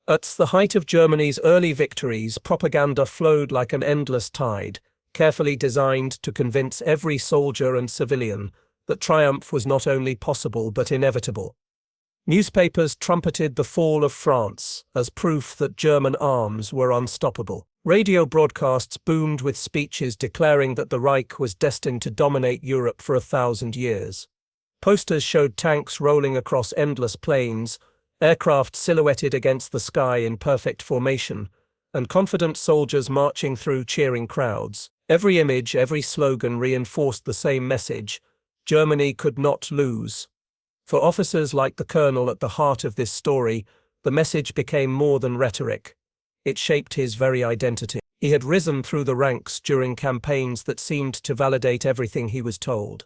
At the height of Germany's early victories, propaganda flowed like an endless tide, carefully designed to convince every soldier and civilian that triumph was not only possible but inevitable. Newspapers trumpeted the fall of France as proof that German arms were unstoppable. Radio broadcasts boomed with speeches declaring that the Reich was destined to dominate Europe for 1,000 years. Posters showed tanks rolling across endless plains, aircraft silhouetted against the sky in perfect formation, and confident soldiers marching through cheering crowds. Every image, every slogan reinforced the same message: Germany could not lose. For officers like the colonel at the heart of this story, the message became more than rhetoric. It shaped his very identity. He had risen through the ranks during campaigns that seemed to validate everything he was told.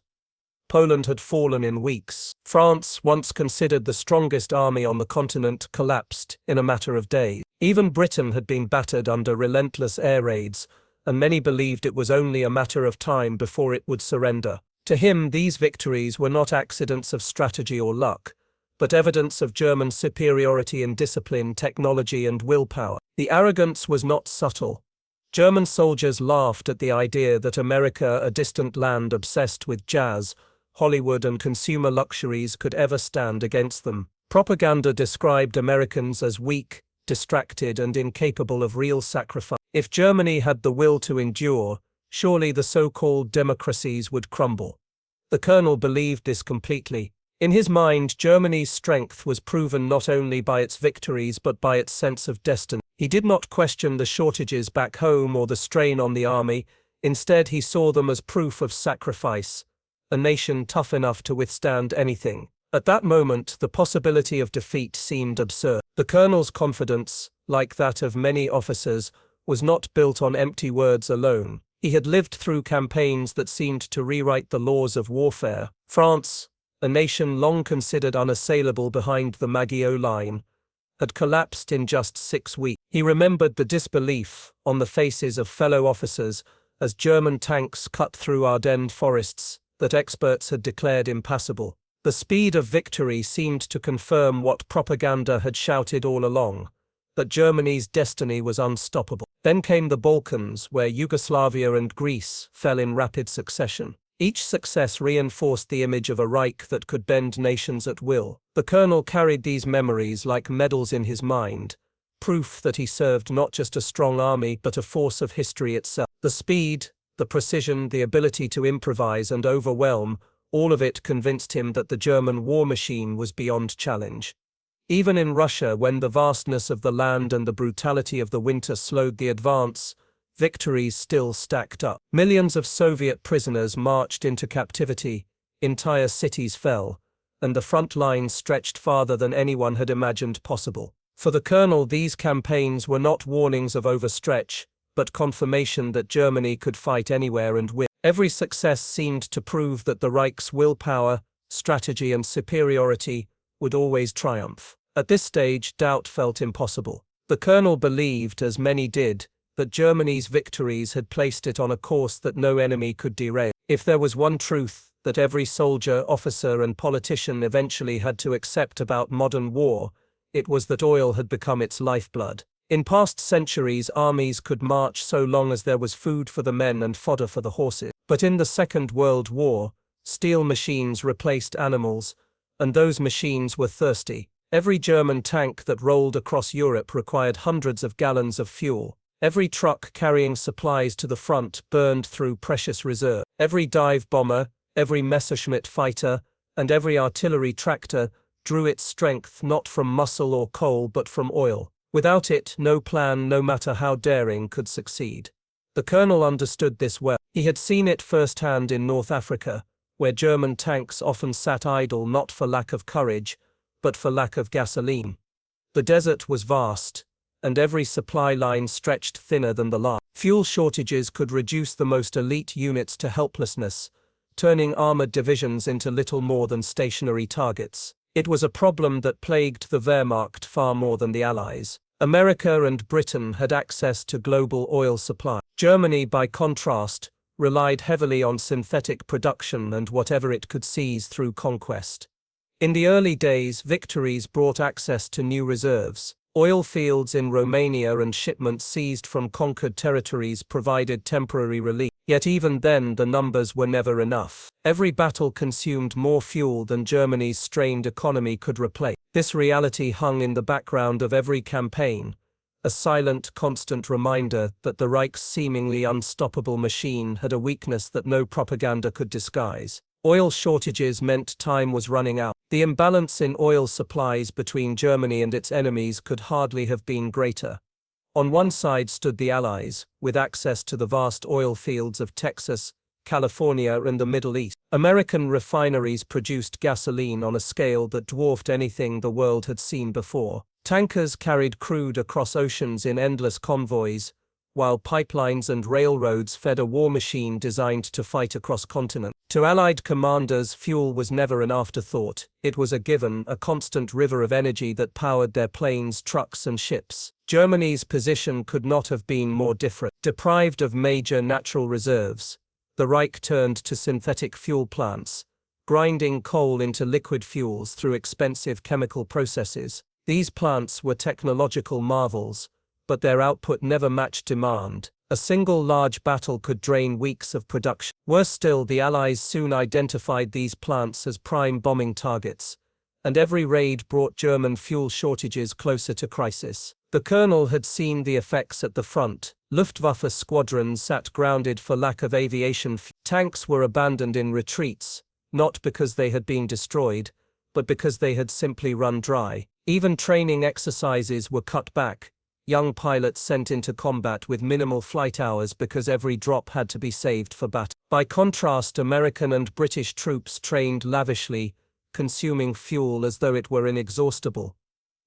Poland had fallen in weeks. France, once considered the strongest army on the continent, collapsed in a matter of days. Even Britain had been battered under relentless air raids, and many believed it was only a matter of time before it would surrender. To him, these victories were not accidents of strategy or luck, but evidence of German superiority in discipline, technology, and willpower. The arrogance was not subtle. German soldiers laughed at the idea that America, a distant land obsessed with jazz, Hollywood, and consumer luxuries, could ever stand against them. Propaganda described Americans as weak, distracted, and incapable of real sacrifice. If Germany had the will to endure, surely the so-called democracies would crumble. The colonel believed this completely. In his mind, Germany's strength was proven not only by its victories but by its sense of destiny. He did not question the shortages back home or the strain on the army. Instead, he saw them as proof of sacrifice, a nation tough enough to withstand anything. At that moment, the possibility of defeat seemed absurd. The colonel's confidence, like that of many officers, was not built on empty words alone. He had lived through campaigns that seemed to rewrite the laws of warfare. France, a nation long considered unassailable behind the Maginot Line, had collapsed in just 6 weeks. He remembered the disbelief on the faces of fellow officers as German tanks cut through Ardennes forests that experts had declared impassable. The speed of victory seemed to confirm what propaganda had shouted all along, that Germany's destiny was unstoppable. Then came the Balkans, where Yugoslavia and Greece fell in rapid succession. Each success reinforced the image of a Reich that could bend nations at will. The colonel carried these memories like medals in his mind, proof that he served not just a strong army but a force of history itself. The speed, the precision, the ability to improvise and overwhelm, all of it convinced him that the German war machine was beyond challenge. Even in Russia, when the vastness of the land and the brutality of the winter slowed the advance, victories still stacked up. Millions of Soviet prisoners marched into captivity, entire cities fell, and the front lines stretched farther than anyone had imagined possible. For the colonel, these campaigns were not warnings of overstretch, but confirmation that Germany could fight anywhere and win. Every success seemed to prove that the Reich's willpower, strategy, and superiority would always triumph. At this stage, doubt felt impossible. The colonel believed, as many did, that Germany's victories had placed it on a course that no enemy could derail. If there was one truth that every soldier, officer, and politician eventually had to accept about modern war, it was that oil had become its lifeblood. In past centuries, armies could march so long as there was food for the men and fodder for the horses. But in the Second World War, steel machines replaced animals, and those machines were thirsty. Every German tank that rolled across Europe required hundreds of gallons of fuel. Every truck carrying supplies to the front burned through precious reserve. Every dive bomber, every Messerschmitt fighter, and every artillery tractor drew its strength not from muscle or coal but from oil. Without it, no plan, no matter how daring, could succeed. The colonel understood this well. He had seen it firsthand in North Africa, where German tanks often sat idle not for lack of courage, but for lack of gasoline. The desert was vast, and every supply line stretched thinner than the last. Fuel shortages could reduce the most elite units to helplessness, turning armored divisions into little more than stationary targets. It was a problem that plagued the Wehrmacht far more than the Allies. America and Britain had access to global oil supply. Germany, by contrast, relied heavily on synthetic production and whatever it could seize through conquest. In the early days, victories brought access to new reserves. Oil fields in Romania and shipments seized from conquered territories provided temporary relief. Yet even then the numbers were never enough. Every battle consumed more fuel than Germany's strained economy could replace. This reality hung in the background of every campaign, a silent, constant reminder that the Reich's seemingly unstoppable machine had a weakness that no propaganda could disguise. Oil shortages meant time was running out. The imbalance in oil supplies between Germany and its enemies could hardly have been greater. On one side stood the Allies, with access to the vast oil fields of Texas, California, and the Middle East. American refineries produced gasoline on a scale that dwarfed anything the world had seen before. Tankers carried crude across oceans in endless convoys, while pipelines and railroads fed a war machine designed to fight across continents. To Allied commanders, fuel was never an afterthought. It was a given, a constant river of energy that powered their planes, trucks, and ships. Germany's position could not have been more different. Deprived of major natural reserves, the Reich turned to synthetic fuel plants, grinding coal into liquid fuels through expensive chemical processes. These plants were technological marvels, but their output never matched demand. A single large battle could drain weeks of production. Worse still, the Allies soon identified these plants as prime bombing targets, and every raid brought German fuel shortages closer to crisis. The colonel had seen the effects at the front. Luftwaffe squadrons sat grounded for lack of aviation fuel. Tanks were abandoned in retreats, not because they had been destroyed, but because they had simply run dry. Even training exercises were cut back, young pilots sent into combat with minimal flight hours because every drop had to be saved for battle. By contrast, American and British troops trained lavishly, consuming fuel as though it were inexhaustible.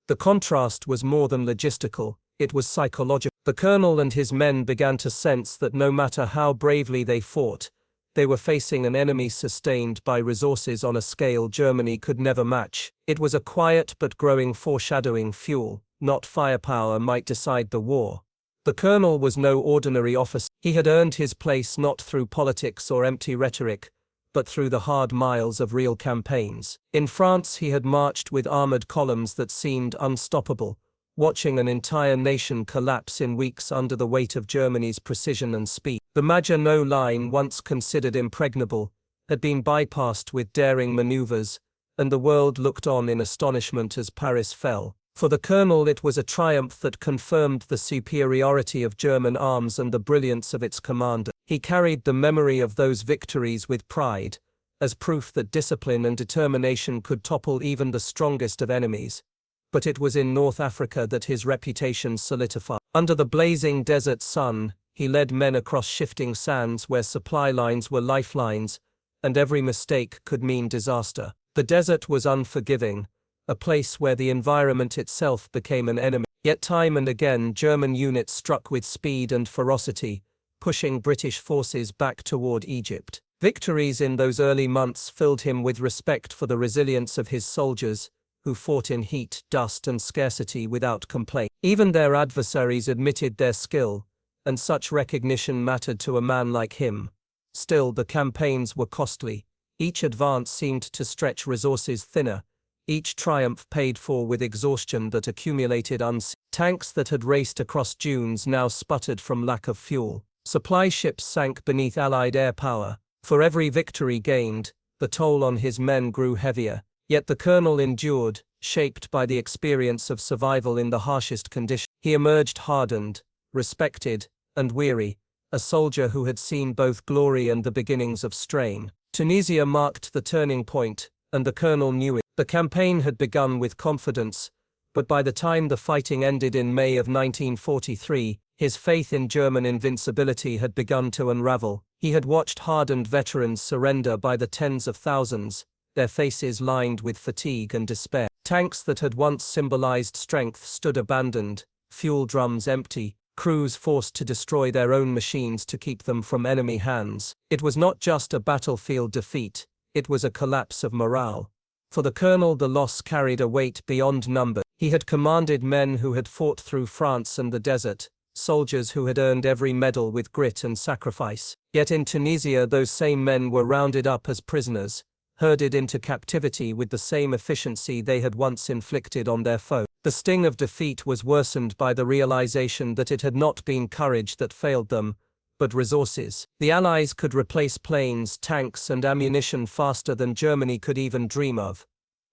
The contrast was more than logistical, it was psychological. The colonel and his men began to sense that no matter how bravely they fought, they were facing an enemy sustained by resources on a scale Germany could never match. It was a quiet but growing foreshadowing. Fuel, not firepower, might decide the war. The colonel was no ordinary officer. He had earned his place not through politics or empty rhetoric, but through the hard miles of real campaigns. In France he had marched with armored columns that seemed unstoppable, watching an entire nation collapse in weeks under the weight of Germany's precision and speed. The Maginot Line, once considered impregnable, had been bypassed with daring maneuvers, and the world looked on in astonishment as Paris fell. For the colonel it was a triumph that confirmed the superiority of German arms and the brilliance of its commander. He carried the memory of those victories with pride, as proof that discipline and determination could topple even the strongest of enemies. But it was in North Africa that his reputation solidified. Under the blazing desert sun, he led men across shifting sands where supply lines were lifelines, and every mistake could mean disaster. The desert was unforgiving, a place where the environment itself became an enemy. Yet time and again German units struck with speed and ferocity, pushing British forces back toward Egypt. Victories in those early months filled him with respect for the resilience of his soldiers, who fought in heat, dust, and scarcity without complaint. Even their adversaries admitted their skill, and such recognition mattered to a man like him. Still, the campaigns were costly. Each advance seemed to stretch resources thinner, each triumph paid for with exhaustion that accumulated unseen. Tanks that had raced across dunes now sputtered from lack of fuel. Supply ships sank beneath Allied air power. For every victory gained, the toll on his men grew heavier. Yet the colonel endured, shaped by the experience of survival in the harshest conditions. He emerged hardened, respected, and weary, a soldier who had seen both glory and the beginnings of strain. Tunisia marked the turning point, and the colonel knew it. The campaign had begun with confidence, but by the time the fighting ended in May of 1943, his faith in German invincibility had begun to unravel. He had watched hardened veterans surrender by the tens of thousands, their faces lined with fatigue and despair. Tanks that had once symbolized strength stood abandoned, fuel drums empty, crews forced to destroy their own machines to keep them from enemy hands. It was not just a battlefield defeat, it was a collapse of morale. For the colonel, the loss carried a weight beyond number. He had commanded men who had fought through France and the desert, soldiers who had earned every medal with grit and sacrifice. Yet in Tunisia those same men were rounded up as prisoners, herded into captivity with the same efficiency they had once inflicted on their foe. The sting of defeat was worsened by the realization that it had not been courage that failed them, but resources. The Allies could replace planes, tanks, and ammunition faster than Germany could even dream of.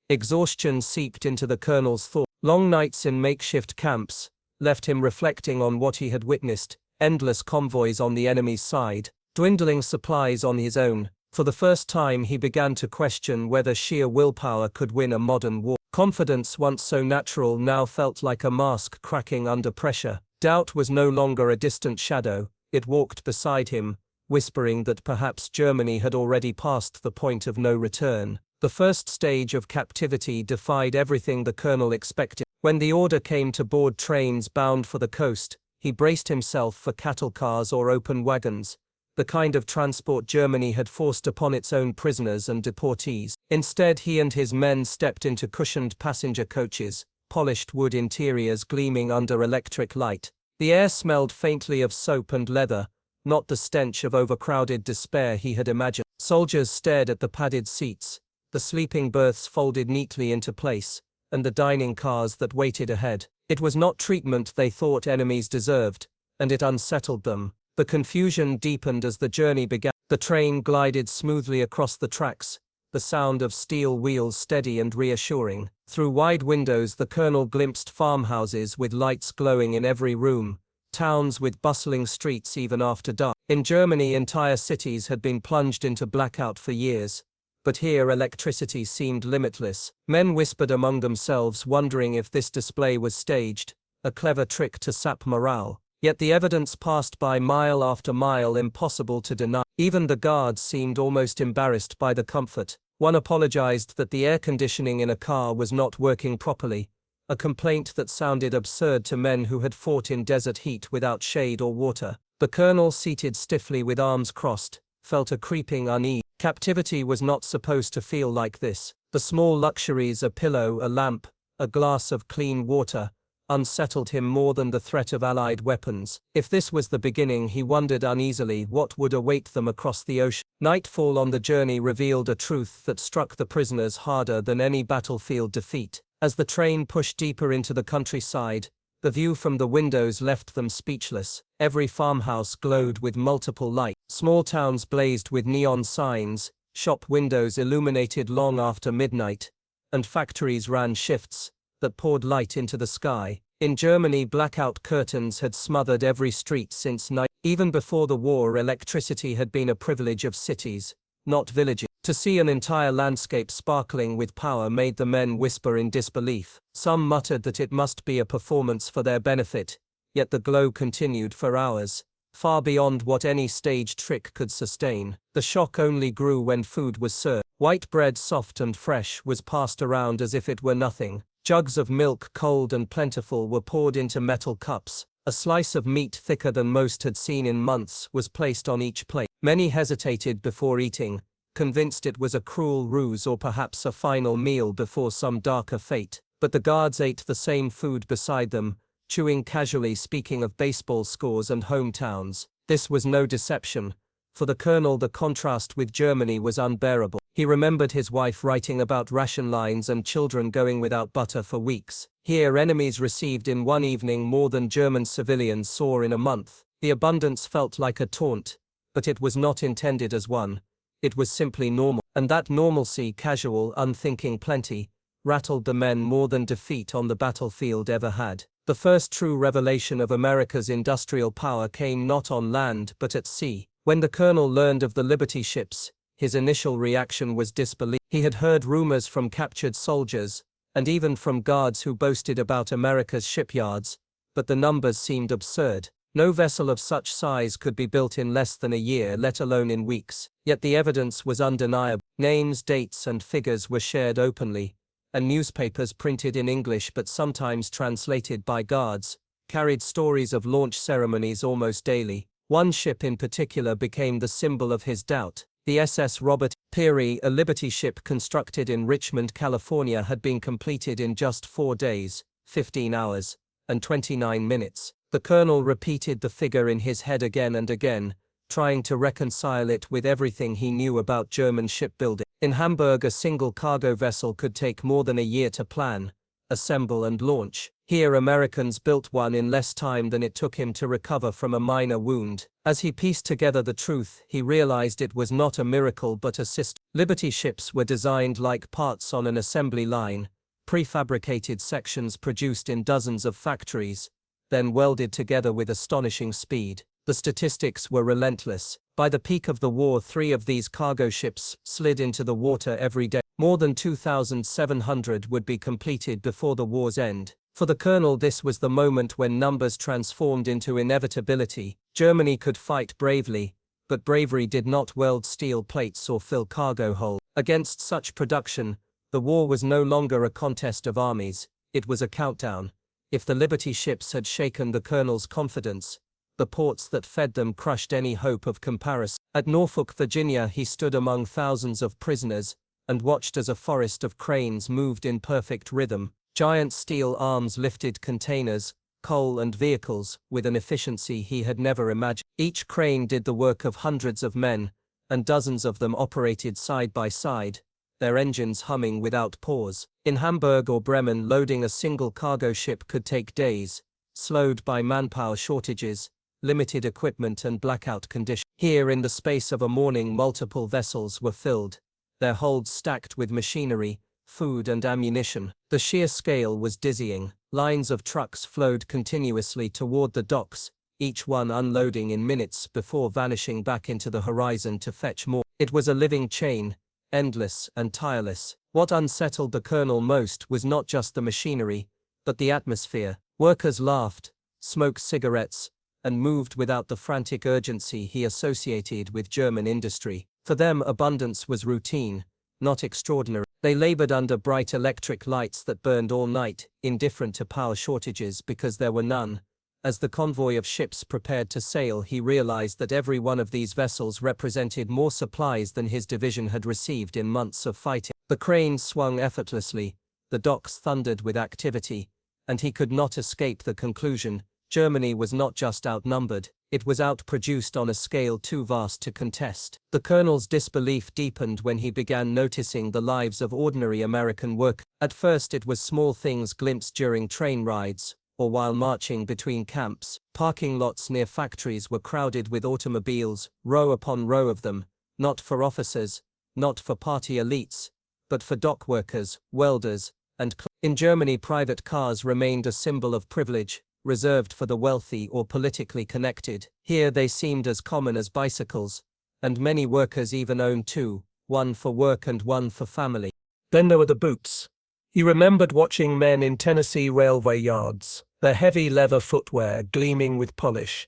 Exhaustion seeped into the colonel's thought. Long nights in makeshift camps left him reflecting on what he had witnessed: endless convoys on the enemy's side, dwindling supplies on his own. For the first time he began to question whether sheer willpower could win a modern war. Confidence, once so natural, now felt like a mask cracking under pressure. Doubt was no longer a distant shadow. It walked beside him, whispering that perhaps Germany had already passed the point of no return. The first stage of captivity defied everything the colonel expected. When the order came to board trains bound for the coast, he braced himself for cattle cars or open wagons, the kind of transport Germany had forced upon its own prisoners and deportees. Instead, he and his men stepped into cushioned passenger coaches, polished wood interiors gleaming under electric light. The air smelled faintly of soap and leather, not the stench of overcrowded despair he had imagined. Soldiers stared at the padded seats, the sleeping berths folded neatly into place, and the dining cars that waited ahead. It was not treatment they thought enemies deserved, and it unsettled them. The confusion deepened as the journey began. The train glided smoothly across the tracks, the sound of steel wheels steady and reassuring. Through wide windows the colonel glimpsed farmhouses with lights glowing in every room, towns with bustling streets even after dark. In Germany, entire cities had been plunged into blackout for years, but here electricity seemed limitless. Men whispered among themselves, wondering if this display was staged, a clever trick to sap morale. Yet the evidence passed by mile after mile, impossible to deny. Even the guards seemed almost embarrassed by the comfort. One apologized that the air conditioning in a car was not working properly, a complaint that sounded absurd to men who had fought in desert heat without shade or water. The colonel, seated stiffly with arms crossed, felt a creeping unease. Captivity was not supposed to feel like this. The small luxuries, a pillow, a lamp, a glass of clean water, unsettled him more than the threat of Allied weapons. If this was the beginning, he wondered uneasily what would await them across the ocean. Nightfall on the journey revealed a truth that struck the prisoners harder than any battlefield defeat. As the train pushed deeper into the countryside, the view from the windows left them speechless. Every farmhouse glowed with multiple lights. Small towns blazed with neon signs, shop windows illuminated long after midnight, and factories ran shifts that poured light into the sky. In Germany, blackout curtains had smothered every street since night. Even before the war, electricity had been a privilege of cities, not villages. To see an entire landscape sparkling with power made the men whisper in disbelief. Some muttered that it must be a performance for their benefit, yet the glow continued for hours, far beyond what any staged trick could sustain. The shock only grew when food was served. White bread, soft and fresh, was passed around as if it were nothing. Jugs of milk, cold and plentiful, were poured into metal cups. A slice of meat thicker than most had seen in months was placed on each plate. Many hesitated before eating, convinced it was a cruel ruse or perhaps a final meal before some darker fate. But the guards ate the same food beside them, chewing casually, speaking of baseball scores and hometowns. This was no deception. For the colonel, the contrast with Germany was unbearable. He remembered his wife writing about ration lines and children going without butter for weeks. Here, enemies received in one evening more than German civilians saw in a month. The abundance felt like a taunt, but it was not intended as one. It was simply normal. And that normalcy, casual, unthinking plenty, rattled the men more than defeat on the battlefield ever had. The first true revelation of America's industrial power came not on land but at sea. When the colonel learned of the Liberty ships, his initial reaction was disbelief. He had heard rumors from captured soldiers, and even from guards who boasted about America's shipyards, but the numbers seemed absurd. No vessel of such size could be built in less than a year, let alone in weeks. Yet the evidence was undeniable. Names, dates, and figures were shared openly, and newspapers printed in English but sometimes translated by guards carried stories of launch ceremonies almost daily. One ship in particular became the symbol of his doubt. The SS Robert Peary, a Liberty ship constructed in Richmond, California, had been completed in just 4 days, 15 hours, and 29 minutes. The colonel repeated the figure in his head again and again, trying to reconcile it with everything he knew about German shipbuilding. In Hamburg, a single cargo vessel could take more than a year to plan, assemble and launch. Here Americans built one in less time than it took him to recover from a minor wound. As he pieced together the truth, he realized it was not a miracle but a system. Liberty ships were designed like parts on an assembly line, prefabricated sections produced in dozens of factories, then welded together with astonishing speed. The statistics were relentless. By the peak of the war, 3 of these cargo ships slid into the water every day. More than 2,700 would be completed before the war's end. For the colonel, this was the moment when numbers transformed into inevitability. Germany could fight bravely, but bravery did not weld steel plates or fill cargo holes. Against such production, the war was no longer a contest of armies, it was a countdown. If the Liberty ships had shaken the colonel's confidence, the ports that fed them crushed any hope of comparison. At Norfolk, Virginia, he stood among thousands of prisoners and watched as a forest of cranes moved in perfect rhythm. Giant steel arms lifted containers, coal and vehicles with an efficiency he had never imagined. Each crane did the work of hundreds of men, and dozens of them operated side by side, their engines humming without pause. In Hamburg or Bremen, loading a single cargo ship could take days, slowed by manpower shortages, limited equipment and blackout conditions. Here, in the space of a morning, multiple vessels were filled, their holds stacked with machinery, food and ammunition. The sheer scale was dizzying. Lines of trucks flowed continuously toward the docks, each one unloading in minutes before vanishing back into the horizon to fetch more. It was a living chain, endless and tireless. What unsettled the colonel most was not just the machinery, but the atmosphere. Workers laughed, smoked cigarettes, and moved without the frantic urgency he associated with German industry. For them, abundance was routine, not extraordinary. They labored under bright electric lights that burned all night, indifferent to power shortages because there were none. As the convoy of ships prepared to sail, he realized that every one of these vessels represented more supplies than his division had received in months of fighting. The cranes swung effortlessly, the docks thundered with activity, and he could not escape the conclusion: Germany was not just outnumbered, it was outproduced on a scale too vast to contest. The colonel's disbelief deepened when he began noticing the lives of ordinary American workers. At first it was small things glimpsed during train rides, or while marching between camps. Parking lots near factories were crowded with automobiles, row upon row of them, not for officers, not for party elites, but for dock workers, welders, and in Germany, private cars remained a symbol of privilege, reserved for the wealthy or politically connected. Here they seemed as common as bicycles, and many workers even owned 2, one for work and one for family. Then there were the boots. He remembered watching men in Tennessee railway yards, their heavy leather footwear gleaming with polish.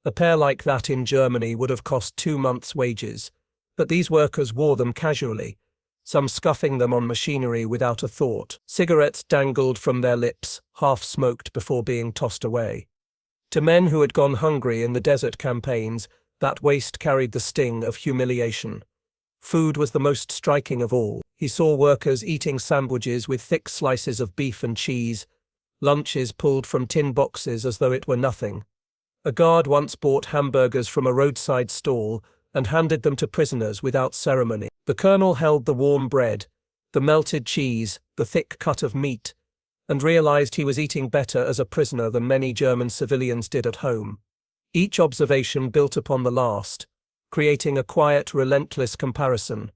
A pair like that in Germany would have cost 2 months' wages, but these workers wore them casually, some scuffing them on machinery without a thought. Cigarettes dangled from their lips, half-smoked before being tossed away. To men who had gone hungry in the desert campaigns, that waste carried the sting of humiliation. Food was the most striking of all. He saw workers eating sandwiches with thick slices of beef and cheese, lunches pulled from tin boxes as though it were nothing. A guard once bought hamburgers from a roadside stall and handed them to prisoners without ceremony. The colonel held the warm bread, the melted cheese, the thick cut of meat, and realized he was eating better as a prisoner than many German civilians did at home. Each observation built upon the last, creating a quiet, relentless comparison.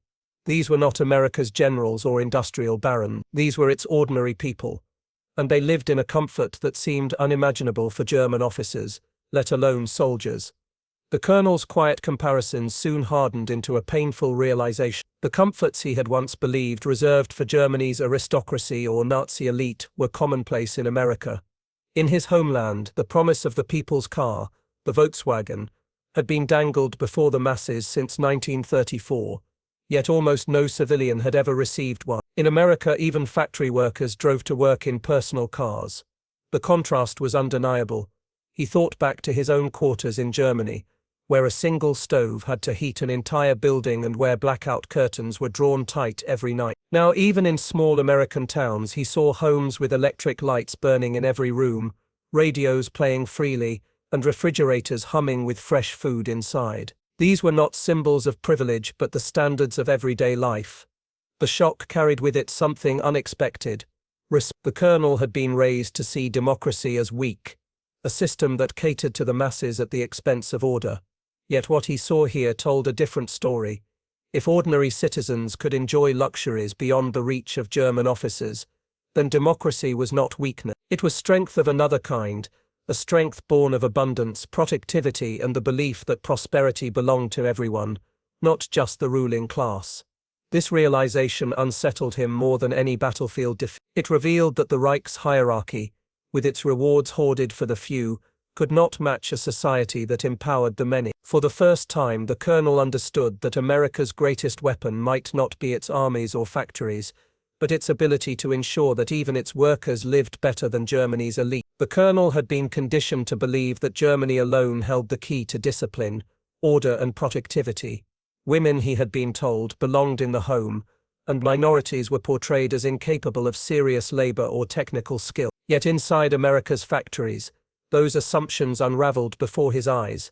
These were not America's generals or industrial barons. These were its ordinary people, and they lived in a comfort that seemed unimaginable for German officers, let alone soldiers. The colonel's quiet comparisons soon hardened into a painful realization. The comforts he had once believed reserved for Germany's aristocracy or Nazi elite were commonplace in America. In his homeland, the promise of the people's car, the Volkswagen, had been dangled before the masses since 1934, yet almost no civilian had ever received one. In America, even factory workers drove to work in personal cars. The contrast was undeniable. He thought back to his own quarters in Germany, where a single stove had to heat an entire building and where blackout curtains were drawn tight every night. Now, even in small American towns, he saw homes with electric lights burning in every room, radios playing freely, and refrigerators humming with fresh food inside. These were not symbols of privilege but the standards of everyday life. The shock carried with it something unexpected. The colonel had been raised to see democracy as weak, a system that catered to the masses at the expense of order. Yet what he saw here told a different story. If ordinary citizens could enjoy luxuries beyond the reach of German officers, then democracy was not weakness. It was strength of another kind, a strength born of abundance, productivity, and the belief that prosperity belonged to everyone, not just the ruling class. This realization unsettled him more than any battlefield defeat. It revealed that the Reich's hierarchy, with its rewards hoarded for the few, could not match a society that empowered the many. For the first time, the colonel understood that America's greatest weapon might not be its armies or factories, but its ability to ensure that even its workers lived better than Germany's elite. The colonel had been conditioned to believe that Germany alone held the key to discipline, order, and productivity. Women, he had been told, belonged in the home, and minorities were portrayed as incapable of serious labor or technical skill. Yet inside America's factories, those assumptions unraveled before his eyes.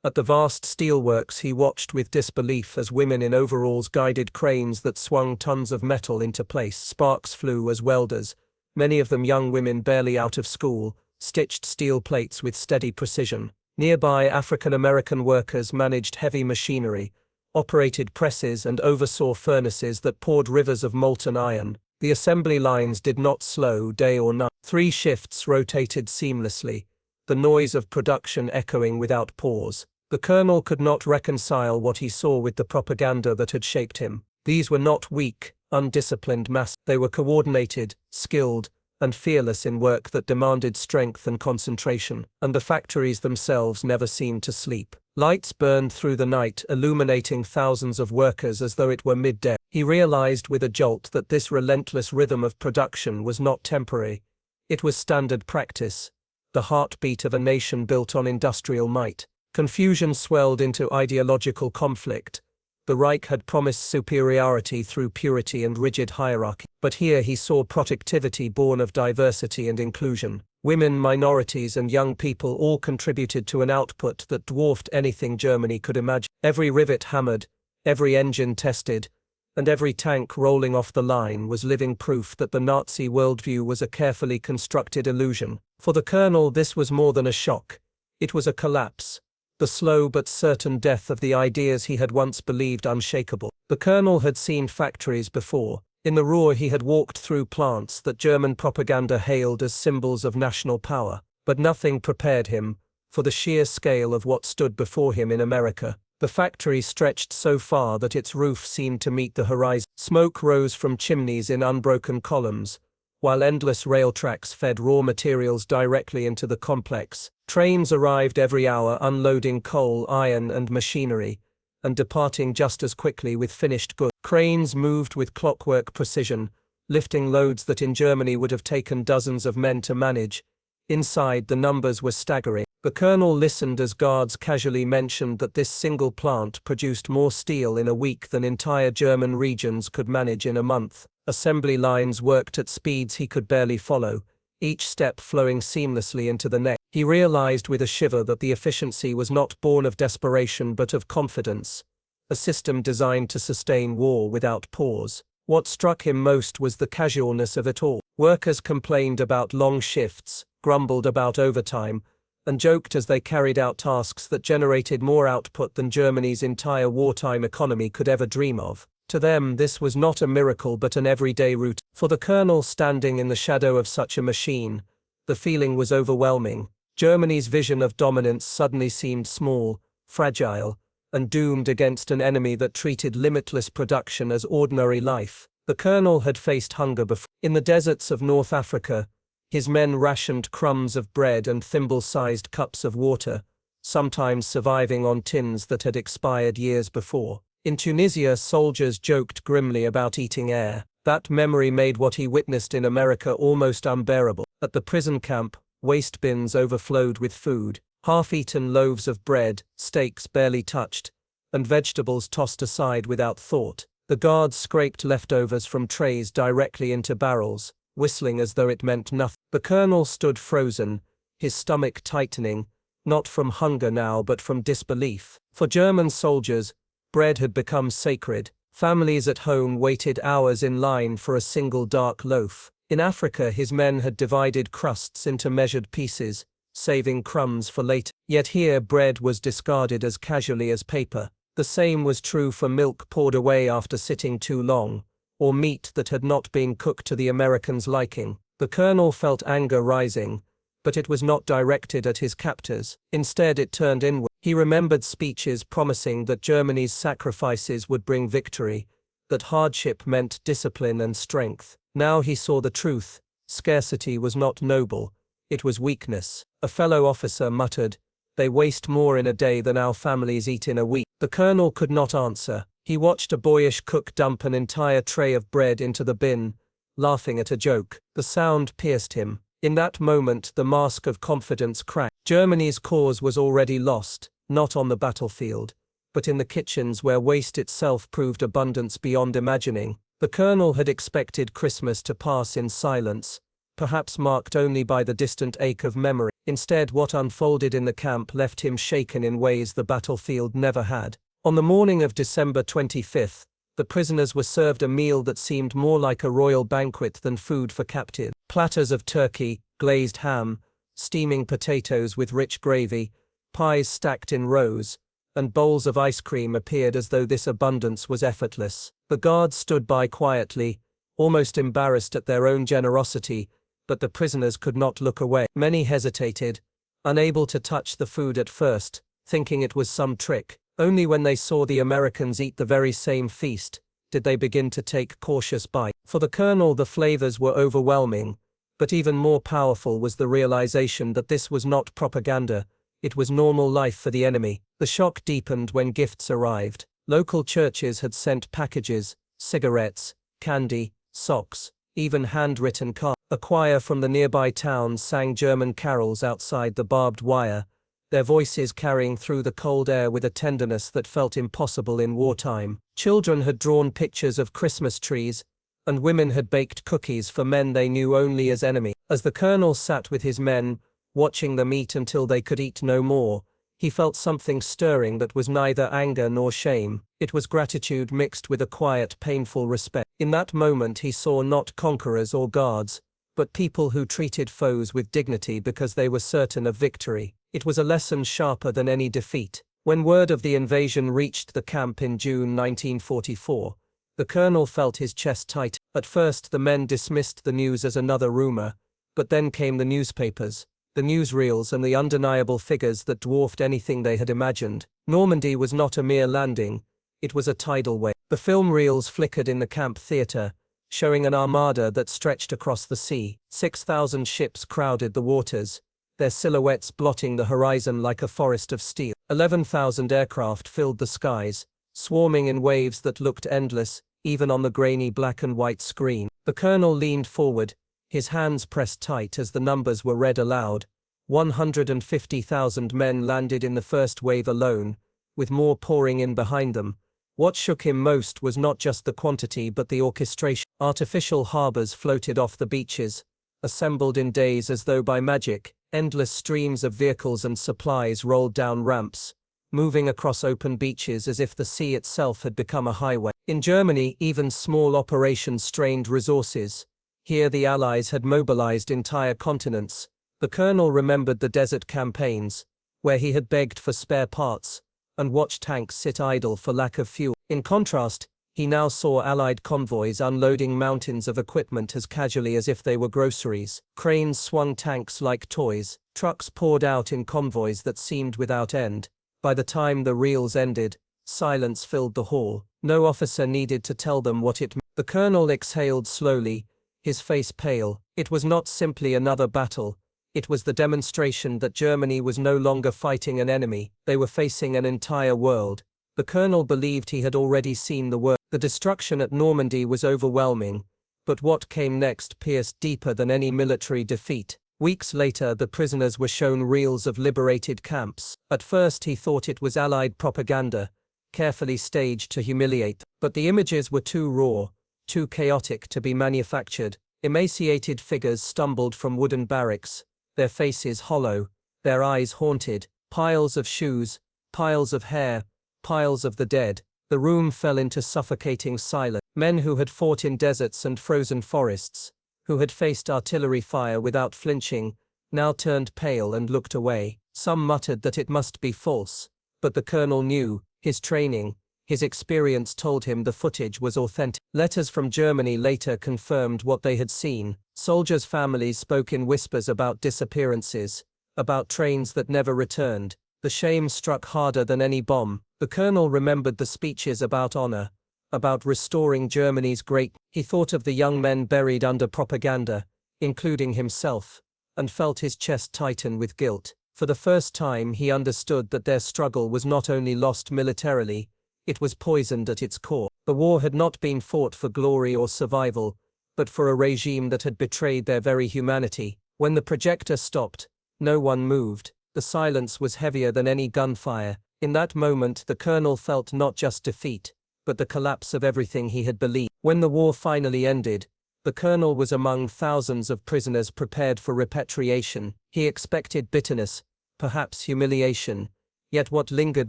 At the vast steelworks, he watched with disbelief as women in overalls guided cranes that swung tons of metal into place. Sparks flew as welders, many of them young women barely out of school, stitched steel plates with steady precision. Nearby, African-American workers managed heavy machinery, operated presses, and oversaw furnaces that poured rivers of molten iron. The assembly lines did not slow day or night. 3 shifts rotated seamlessly, the noise of production echoing without pause. The colonel could not reconcile what he saw with the propaganda that had shaped him. These were not weak, undisciplined masses. They were coordinated, skilled, and fearless in work that demanded strength and concentration, and the factories themselves never seemed to sleep. Lights burned through the night, illuminating thousands of workers as though it were midday. He realized with a jolt that this relentless rhythm of production was not temporary. It was standard practice, the heartbeat of a nation built on industrial might. Confusion swelled into ideological conflict. The Reich had promised superiority through purity and rigid hierarchy, but here he saw productivity born of diversity and inclusion. Women, minorities, and young people all contributed to an output that dwarfed anything Germany could imagine. Every rivet hammered, every engine tested, and every tank rolling off the line was living proof that the Nazi worldview was a carefully constructed illusion. For the colonel, this was more than a shock. It was a collapse. The slow but certain death of the ideas he had once believed unshakable. The colonel had seen factories before. In the Ruhr he had walked through plants that German propaganda hailed as symbols of national power. But nothing prepared him for the sheer scale of what stood before him in America. The factory stretched so far that its roof seemed to meet the horizon. Smoke rose from chimneys in unbroken columns, while endless rail tracks fed raw materials directly into the complex. Trains arrived every hour, unloading coal, iron, and machinery, and departing just as quickly with finished goods. Cranes moved with clockwork precision, lifting loads that in Germany would have taken dozens of men to manage. Inside, the numbers were staggering. The colonel listened as guards casually mentioned that this single plant produced more steel in a week than entire German regions could manage in a month. Assembly lines worked at speeds he could barely follow, each step flowing seamlessly into the next. He realized with a shiver that the efficiency was not born of desperation but of confidence, a system designed to sustain war without pause. What struck him most was the casualness of it all. Workers complained about long shifts, grumbled about overtime, and joked as they carried out tasks that generated more output than Germany's entire wartime economy could ever dream of. To them, this was not a miracle but an everyday routine. For the colonel standing in the shadow of such a machine, the feeling was overwhelming. Germany's vision of dominance suddenly seemed small, fragile, and doomed against an enemy that treated limitless production as ordinary life. The colonel had faced hunger before. In the deserts of North Africa, his men rationed crumbs of bread and thimble-sized cups of water, sometimes surviving on tins that had expired years before. In Tunisia, soldiers joked grimly about eating air. That memory made what he witnessed in America almost unbearable. At the prison camp, waste bins overflowed with food, half-eaten loaves of bread, steaks barely touched, and vegetables tossed aside without thought. The guards scraped leftovers from trays directly into barrels, whistling as though it meant nothing. The colonel stood frozen, his stomach tightening, not from hunger now but from disbelief. For German soldiers, bread had become sacred. Families at home waited hours in line for a single dark loaf. In Africa, his men had divided crusts into measured pieces, saving crumbs for later. Yet here bread was discarded as casually as paper. The same was true for milk poured away after sitting too long, or meat that had not been cooked to the Americans' liking. The colonel felt anger rising, but it was not directed at his captors. Instead, it turned inward. He remembered speeches promising that Germany's sacrifices would bring victory, that hardship meant discipline and strength. Now he saw the truth. Scarcity was not noble, it was weakness. A fellow officer muttered, "They waste more in a day than our families eat in a week." The colonel could not answer. He watched a boyish cook dump an entire tray of bread into the bin, laughing at a joke. The sound pierced him. In that moment, the mask of confidence cracked. Germany's cause was already lost, not on the battlefield, but in the kitchens where waste itself proved abundance beyond imagining. The colonel had expected Christmas to pass in silence, perhaps marked only by the distant ache of memory. Instead, what unfolded in the camp left him shaken in ways the battlefield never had. On the morning of December 25th, the prisoners were served a meal that seemed more like a royal banquet than food for captives. Platters of turkey, glazed ham, steaming potatoes with rich gravy, pies stacked in rows, and bowls of ice cream appeared as though this abundance was effortless. The guards stood by quietly, almost embarrassed at their own generosity, but the prisoners could not look away. Many hesitated, unable to touch the food at first, thinking it was some trick. Only when they saw the Americans eat the very same feast did they begin to take cautious bites. For the colonel, the flavors were overwhelming, but even more powerful was the realization that this was not propaganda, it was normal life for the enemy. The shock deepened when gifts arrived. Local churches had sent packages, cigarettes, candy, socks, even handwritten cards. A choir from the nearby town sang German carols outside the barbed wire, their voices carrying through the cold air with a tenderness that felt impossible in wartime. Children had drawn pictures of Christmas trees, and women had baked cookies for men they knew only as enemy. As the colonel sat with his men, watching them eat until they could eat no more, he felt something stirring that was neither anger nor shame. It was gratitude mixed with a quiet, painful respect. In that moment he saw not conquerors or guards, but people who treated foes with dignity because they were certain of victory. It was a lesson sharper than any defeat. When word of the invasion reached the camp in June 1944, the colonel felt his chest tighten. At first the men dismissed the news as another rumor, but then came the newspapers, the newsreels, and the undeniable figures that dwarfed anything they had imagined. Normandy was not a mere landing, it was a tidal wave. The film reels flickered in the camp theater, showing an armada that stretched across the sea. 6,000 ships crowded the waters, their silhouettes blotting the horizon like a forest of steel. 11,000 aircraft filled the skies, swarming in waves that looked endless, even on the grainy black and white screen. The colonel leaned forward, his hands pressed tight as the numbers were read aloud. 150,000 men landed in the first wave alone, with more pouring in behind them. What shook him most was not just the quantity but the orchestration. Artificial harbors floated off the beaches, assembled in days as though by magic. Endless streams of vehicles and supplies rolled down ramps, moving across open beaches as if the sea itself had become a highway. In Germany, even small operations strained resources. Here the Allies had mobilized entire continents. The colonel remembered the desert campaigns, where he had begged for spare parts, and watched tanks sit idle for lack of fuel. In contrast, he now saw Allied convoys unloading mountains of equipment as casually as if they were groceries. Cranes swung tanks like toys, trucks poured out in convoys that seemed without end. By the time the reels ended, silence filled the hall. No officer needed to tell them what it meant. The colonel exhaled slowly, his face pale. It was not simply another battle. It was the demonstration that Germany was no longer fighting an enemy, they were facing an entire world. The colonel believed he had already seen the worst. The destruction at Normandy was overwhelming, but what came next pierced deeper than any military defeat. Weeks later, the prisoners were shown reels of liberated camps. At first he thought it was Allied propaganda, carefully staged to humiliate them. But the images were too raw, too chaotic to be manufactured. Emaciated figures stumbled from wooden barracks, their faces hollow, their eyes haunted. Piles of shoes, piles of hair, piles of the dead. The room fell into suffocating silence. Men who had fought in deserts and frozen forests, who had faced artillery fire without flinching, now turned pale and looked away. Some muttered that it must be false, but the colonel knew, his training, his experience told him the footage was authentic. Letters from Germany later confirmed what they had seen. Soldiers' families spoke in whispers about disappearances, about trains that never returned. The shame struck harder than any bomb. The colonel remembered the speeches about honor, about restoring Germany's great. He thought of the young men buried under propaganda, including himself, and felt his chest tighten with guilt. For the first time he understood that their struggle was not only lost militarily, it was poisoned at its core. The war had not been fought for glory or survival, but for a regime that had betrayed their very humanity. When the projector stopped, no one moved. The silence was heavier than any gunfire. In that moment the colonel felt not just defeat, but the collapse of everything he had believed. When the war finally ended, the colonel was among thousands of prisoners prepared for repatriation. He expected bitterness, perhaps humiliation, yet what lingered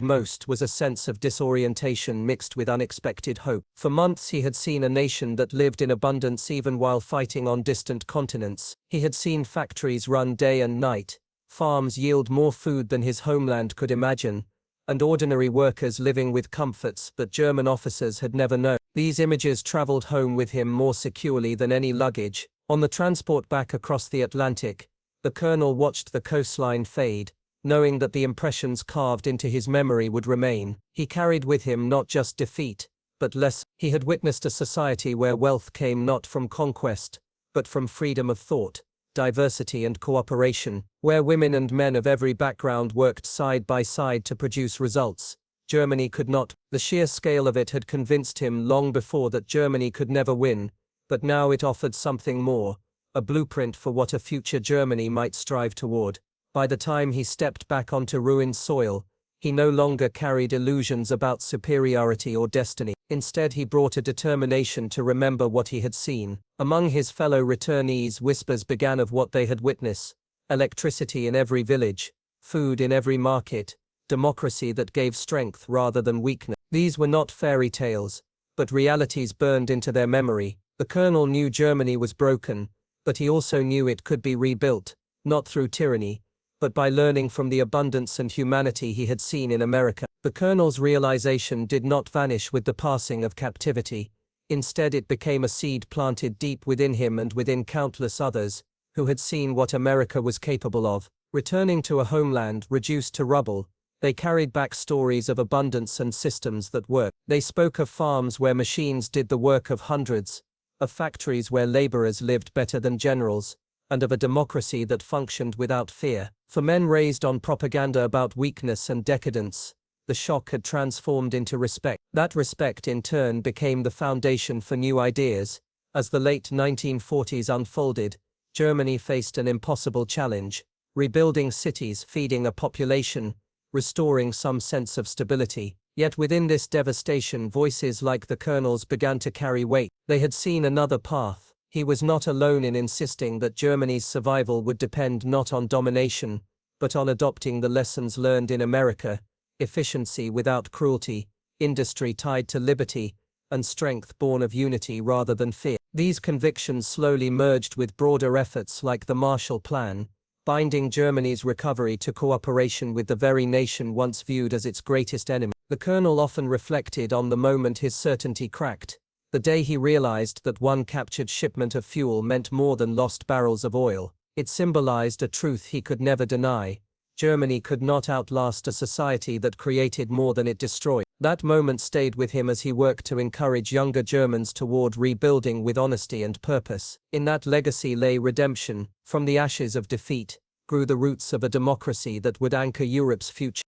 most was a sense of disorientation mixed with unexpected hope. For months he had seen a nation that lived in abundance even while fighting on distant continents. He had seen factories run day and night, farms yield more food than his homeland could imagine, and ordinary workers living with comforts that German officers had never known. These images traveled home with him more securely than any luggage. On the transport back across the Atlantic, the colonel watched the coastline fade, knowing that the impressions carved into his memory would remain. He carried with him not just defeat, but less. He had witnessed a society where wealth came not from conquest, but from freedom of thought, diversity and cooperation, where women and men of every background worked side by side to produce results Germany could not. The sheer scale of it had convinced him long before that Germany could never win, but now it offered something more, a blueprint for what a future Germany might strive toward. By the time he stepped back onto ruined soil, he no longer carried illusions about superiority or destiny. Instead he brought a determination to remember what he had seen. Among his fellow returnees whispers began of what they had witnessed: electricity in every village, food in every market, democracy that gave strength rather than weakness. These were not fairy tales, but realities burned into their memory. The colonel knew Germany was broken, but he also knew it could be rebuilt, not through tyranny, but by learning from the abundance and humanity he had seen in America. The colonel's realization did not vanish with the passing of captivity. Instead it became a seed planted deep within him and within countless others, who had seen what America was capable of. Returning to a homeland reduced to rubble, they carried back stories of abundance and systems that worked. They spoke of farms where machines did the work of hundreds, of factories where laborers lived better than generals, and of a democracy that functioned without fear. For men raised on propaganda about weakness and decadence, the shock had transformed into respect. That respect in turn became the foundation for new ideas. As the late 1940s unfolded, Germany faced an impossible challenge: rebuilding cities, feeding a population, restoring some sense of stability. Yet within this devastation, voices like the colonel's began to carry weight. They had seen another path. He was not alone in insisting that Germany's survival would depend not on domination, but on adopting the lessons learned in America: efficiency without cruelty, industry tied to liberty, and strength born of unity rather than fear. These convictions slowly merged with broader efforts like the Marshall Plan, binding Germany's recovery to cooperation with the very nation once viewed as its greatest enemy. The colonel often reflected on the moment his certainty cracked, the day he realized that one captured shipment of fuel meant more than lost barrels of oil. It symbolized a truth he could never deny: Germany could not outlast a society that created more than it destroyed. That moment stayed with him as he worked to encourage younger Germans toward rebuilding with honesty and purpose. In that legacy lay redemption. From the ashes of defeat grew the roots of a democracy that would anchor Europe's future.